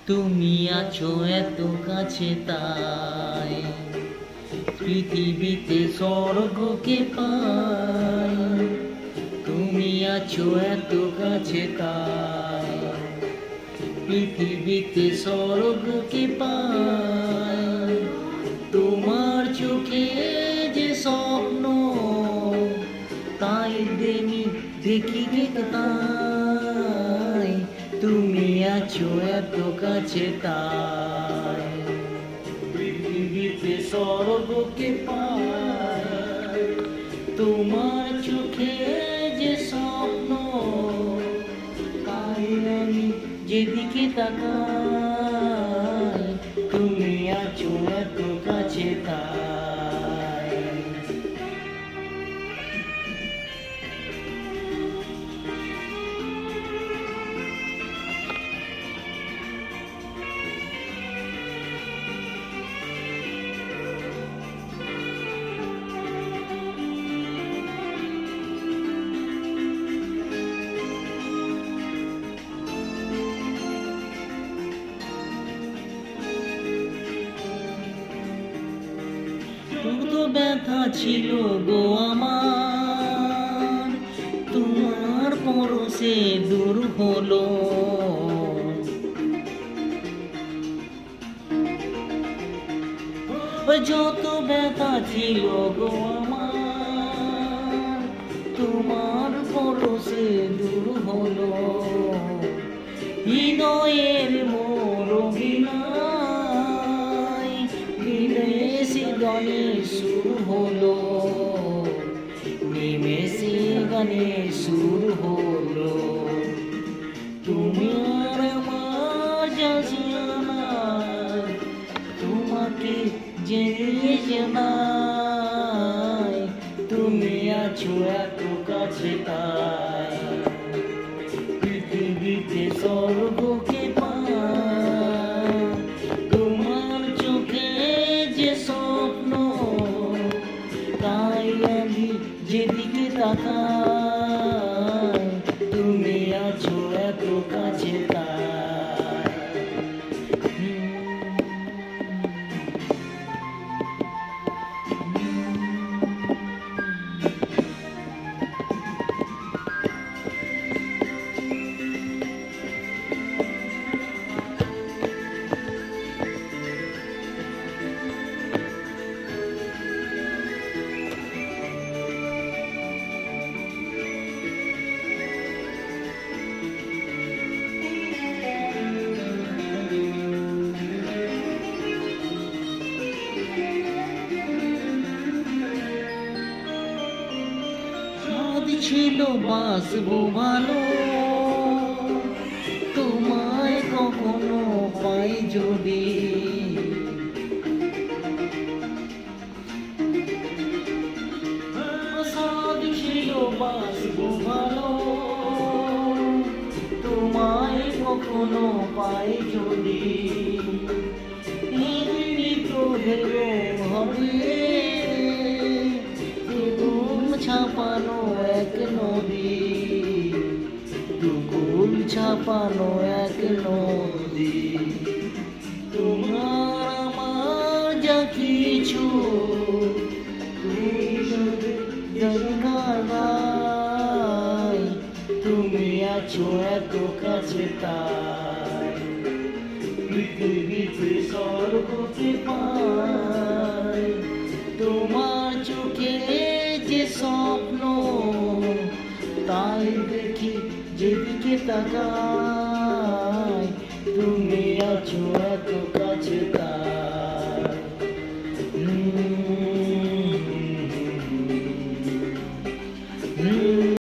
তুমি আছো এত কাছে তাই পৃথিবীতে স্বর্গকে পাই। তুমি আছো এত কাছে তাই পৃথিবীতে স্বর্গকে পাই। তোমার চোখে যে স্বপ্ন তাই দেখি তাই। তুমি আছো এত কাছে তাই পৃথিবীতে স্বর্গকে পাই। তোমার চোখে যে স্বপ্ন তাই আমি যেদিকে তাকাই। তুমি আছো এত কাছে তাই। কত ব্যথা ছিল গো আমার, তোমার পরশে দূর হলো। যত ব্যথা ছিল গো আমার, তোমার পরশে দূর হলো। হৃদয়ের মোর অভিনয় নিমেষে গানে সুর হলো। নিমেষে গানে সুর হলো। তুমি আর আমার জাসিয়ানা, তোমাকে জেনে জানাই। তুমি আছো এত কাছে তাই পৃথিবীতে স্বর্গকে পাই। তোমার চোখে যে স্বপ্ন তাই আমি যেদিকে তাকাই। তুমি আছো এত কাছে তাই। ছিল বাসবো ভালো, তোমায় কখনো পাই যদি। সাদ ছিল বাসবো ভালো, তোমায় কখনো পাই যদি। হবে ছাপানো এক নদী, দুকুল ছাপানো এক নদী। তোমার আমার যা কিছু তুমি আছো এত কাছে তাই পৃথিবীতে স্বর্গকে পাই। তোমার চোখে যে স্বপ্ন তাই দেখি যেদিকে তাকাই। তুমি আছো এত কাছে তাই।